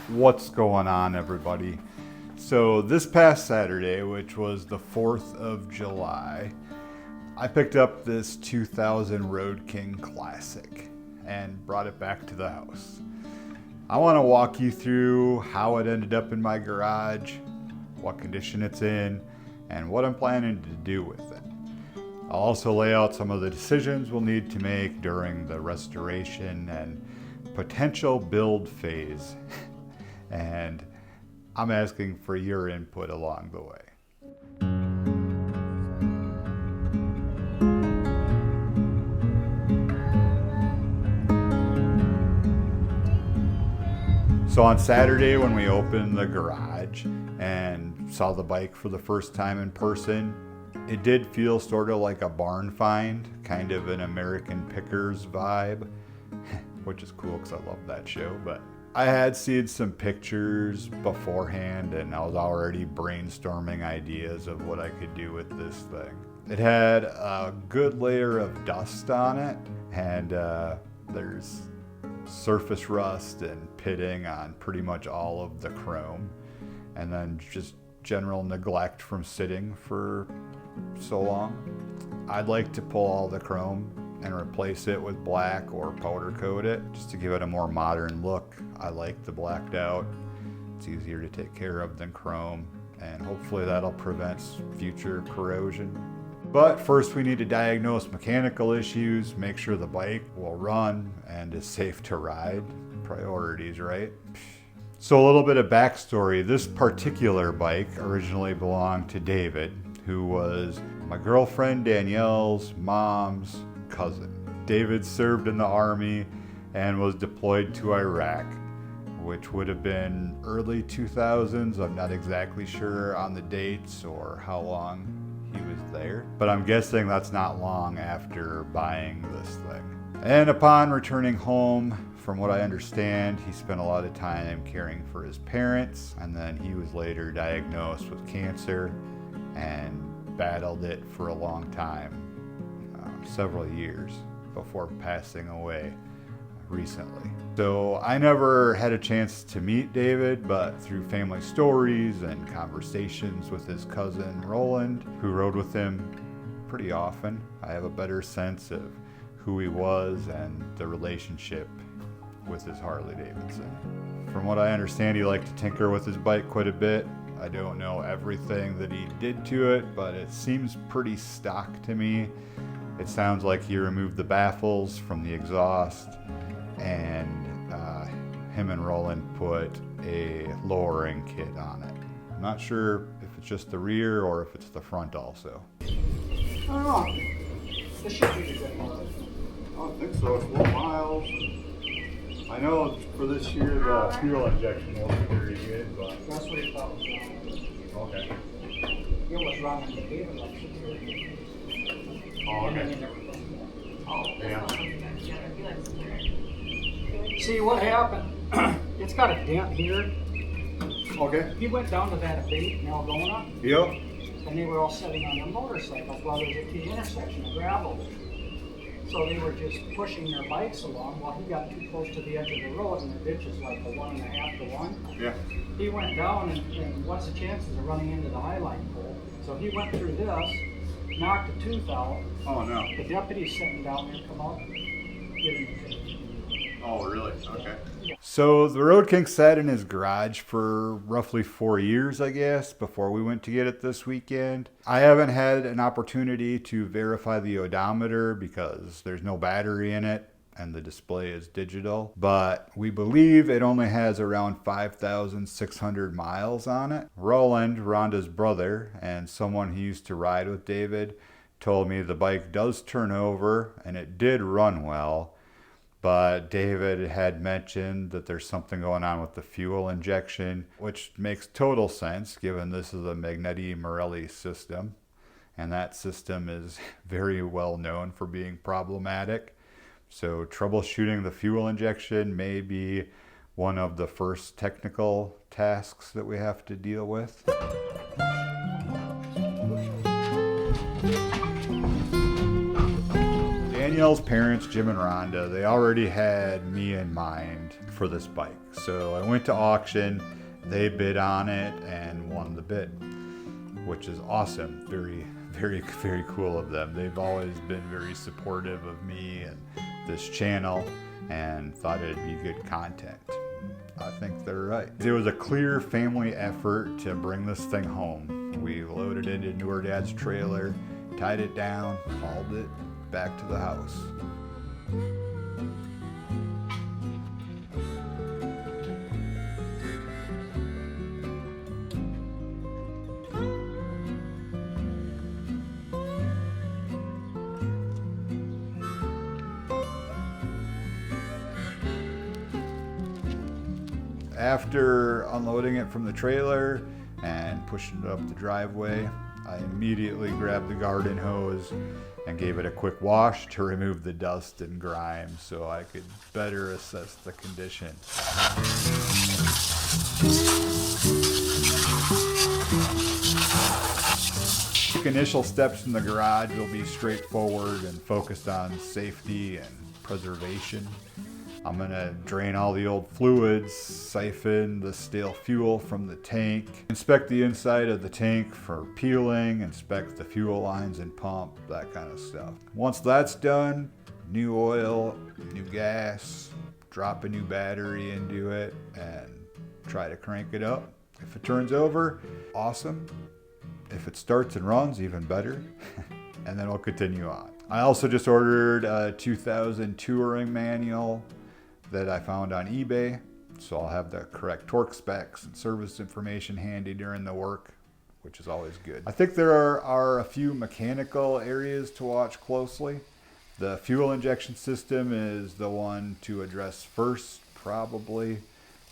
What's going on, everybody? So this past Saturday, which was the 4th of July, I picked up this 2000 Road King Classic and brought it back to the house. I want to walk you through how it ended up in my garage, what condition it's in, and what I'm planning to do with it. I'll also lay out some of the decisions we'll need to make during the restoration and potential build phase. And I'm asking for your input along the way. So on Saturday when we opened the garage and saw the bike for the first time in person, it did feel sort of like a barn find, kind of an American Pickers vibe, which is cool because I love that show. But I had seen some pictures beforehand and I was already brainstorming ideas of what I could do with this thing. It had a good layer of dust on it, and there's surface rust and pitting on pretty much all of the chrome, and then just general neglect from sitting for so long. I'd like to pull all the chrome and replace it with black or powder coat it just to give it a more modern look. I like the blacked out. It's easier to take care of than chrome, and hopefully that'll prevent future corrosion. But first we need to diagnose mechanical issues, make sure the bike will run and is safe to ride. Priorities, right? So a little bit of backstory. This particular bike originally belonged to David, who was my girlfriend Danielle's mom's cousin. David served in the Army and was deployed to Iraq, which would have been early 2000s. I'm not exactly sure on the dates or how long he was there, but I'm guessing that's not long after buying this thing. And upon returning home, from what I understand, he spent a lot of time caring for his parents, and then he was later diagnosed with cancer and battled it for a long time, several years before passing away recently. So I never had a chance to meet David, but through family stories and conversations with his cousin Roland, who rode with him pretty often, I have a better sense of who he was and the relationship with his Harley Davidson. From what I understand, he liked to tinker with his bike quite a bit. I don't know everything that he did to it, but it seems pretty stock to me. It sounds like he removed the baffles from the exhaust, and him and Roland put a lowering kit on it. I'm not sure if it's just the rear or if it's the front also. I don't know. This should be a good one. I don't think so. It's low miles. I know for this year the fuel injection wasn't very good, but That's what he thought was wrong. okay. It was wrong and they gave it like 6 years. Oh, And then okay. he never put it. Oh, yeah. See what happened? It's got a dent here. Okay. He went down to that abate in Algona, Yep. and they were all sitting on their motorcycles while there was a key intersection of gravel. So they were just pushing their bikes along while he got too close to the edge of the road, and the ditch is like a 1.5 to 1. Yeah. He went down, and what's the chances of running into the highline pole? So he went through this, knocked a tooth out. Oh no. The deputy's sitting down there, come out, give him a ticket. Oh, really? Okay. So the Road King sat in his garage for roughly 4 years, I guess, before we went to get it this weekend. I haven't had an opportunity to verify the odometer because there's no battery in it and the display is digital, but we believe it only has around 5,600 miles on it. Roland, Rhonda's brother, and someone who used to ride with David, told me the bike does turn over and it did run well. But David had mentioned that there's something going on with the fuel injection, which makes total sense given this is a Magneti Marelli system. And that system is very well known for being problematic. So troubleshooting the fuel injection may be one of the first technical tasks that we have to deal with. Danielle's parents, Jim and Rhonda, they already had me in mind for this bike. So I went to auction, they bid on it and won the bid, which is awesome. Very, very, very cool of them. They've always been very supportive of me and this channel and thought it'd be good content. I think they're right. It was a clear family effort to bring this thing home. We loaded it into her dad's trailer, tied it down, hauled it back to the house. After unloading it from the trailer and pushing it up the driveway, I immediately grabbed the garden hose and gave it a quick wash to remove the dust and grime so I could better assess the condition. Initial steps in the garage will be straightforward and focused on safety and preservation. I'm gonna drain all the old fluids, siphon the stale fuel from the tank, inspect the inside of the tank for peeling, inspect the fuel lines and pump, that kind of stuff. Once that's done, new oil, new gas, drop a new battery into it and try to crank it up. If it turns over, awesome. If it starts and runs, even better. And then we'll continue on. I also just ordered a 2000 touring manual that I found on eBay, so I'll have the correct torque specs and service information handy during the work, which is always good. I think there are a few mechanical areas to watch closely. The fuel injection system is the one to address first, probably.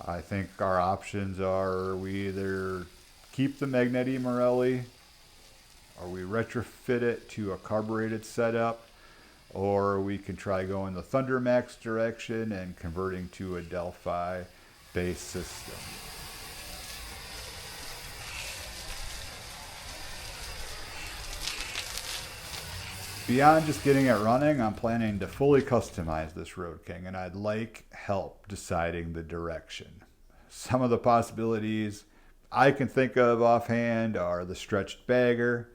I think our options are we either keep the Magneti Morelli or we retrofit it to a carbureted setup, or we can try going the Thundermax direction and converting to a Delphi base system. Beyond just getting it running, I'm planning to fully customize this Road King, and I'd like help deciding the direction. Some of the possibilities I can think of offhand are the stretched bagger,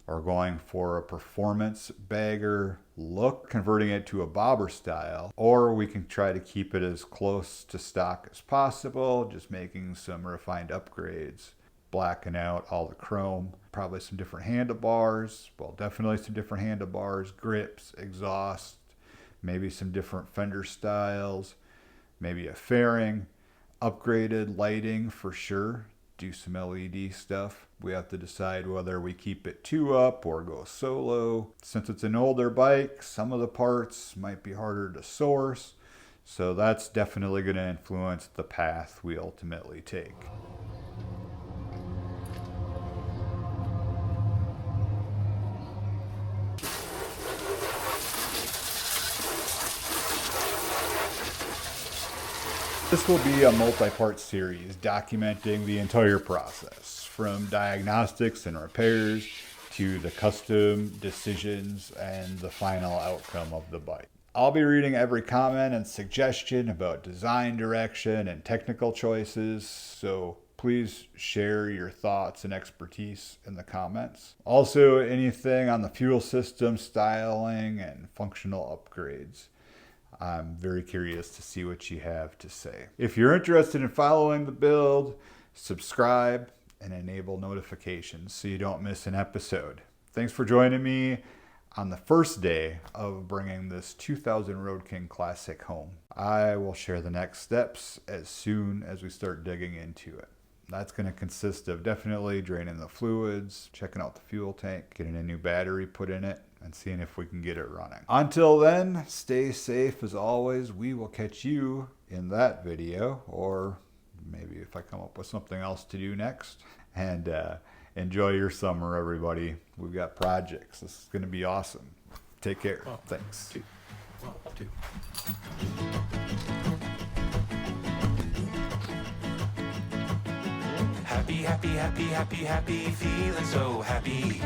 or going for a performance bagger look, converting it to a bobber style, or we can try to keep it as close to stock as possible, just making some refined upgrades, blacking out all the chrome, probably some different handlebars, well, definitely some different handlebars, grips, exhaust, maybe some different fender styles, maybe a fairing, upgraded lighting for sure, do some LED stuff. We have to decide whether we keep it 2-up or go solo. Since it's an older bike, some of the parts might be harder to source, so that's definitely going to influence the path we ultimately take. This will be a multi-part series documenting the entire process, from diagnostics and repairs to the custom decisions and the final outcome of the bike. I'll be reading every comment and suggestion about design direction and technical choices, so please share your thoughts and expertise in the comments. Also, anything on the fuel system, styling, and functional upgrades. I'm very curious to see what you have to say. If you're interested in following the build, subscribe and enable notifications so you don't miss an episode. Thanks for joining me on the first day of bringing this 2000 Road King Classic home. I will share the next steps as soon as we start digging into it. That's going to consist of definitely draining the fluids, checking out the fuel tank, getting a new battery put in it, and seeing if we can get it running. Until then, stay safe as always. We will catch you in that video, or maybe if I come up with something else to do next. And enjoy your summer, everybody. We've got projects. This is going to be awesome. Take care. Thanks. Happy, feeling so happy.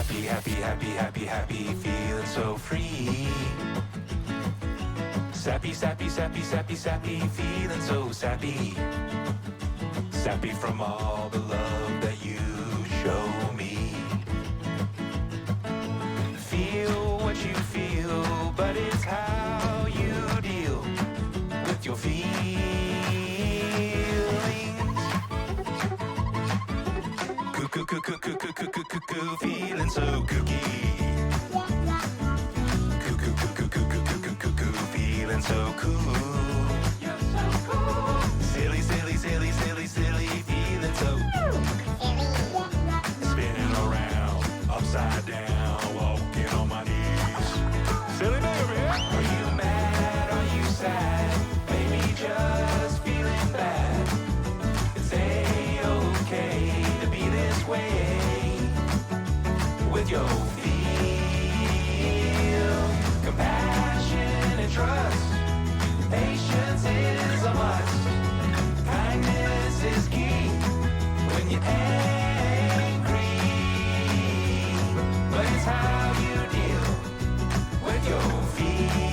Happy, happy, happy, happy, happy, feeling so free. Sappy, sappy, sappy, sappy, sappy, feeling so sappy. Sappy from all the love that you show me. Feel what you feel, but it's how you deal with your feelings. Cuckoo, cuckoo, cuckoo, cuckoo, cuckoo, cuckoo, feeling so kooky. Cuckoo, cuckoo, cuckoo, cuckoo, cuckoo, feeling so cool. You're so cool. Silly, silly, silly, silly, silly, feeling so spinning around, upside down, walking on my knees. Silly baby, are you mad? Are you sad? Maybe just feeling bad. It's a-okay to be this way with your feel, compassion and trust. Patience is a must. Kindness is key when you're angry. But it's how you deal with your feelings.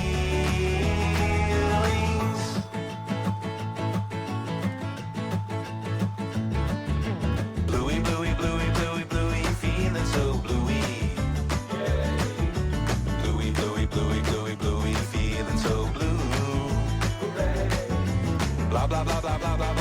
Bluey, bluey, bluey, bluey, bluey, feeling so bluey. Bluey, bluey, bluey, bluey, bluey, feeling so blue. Blah, blah, blah, blah, blah, blah.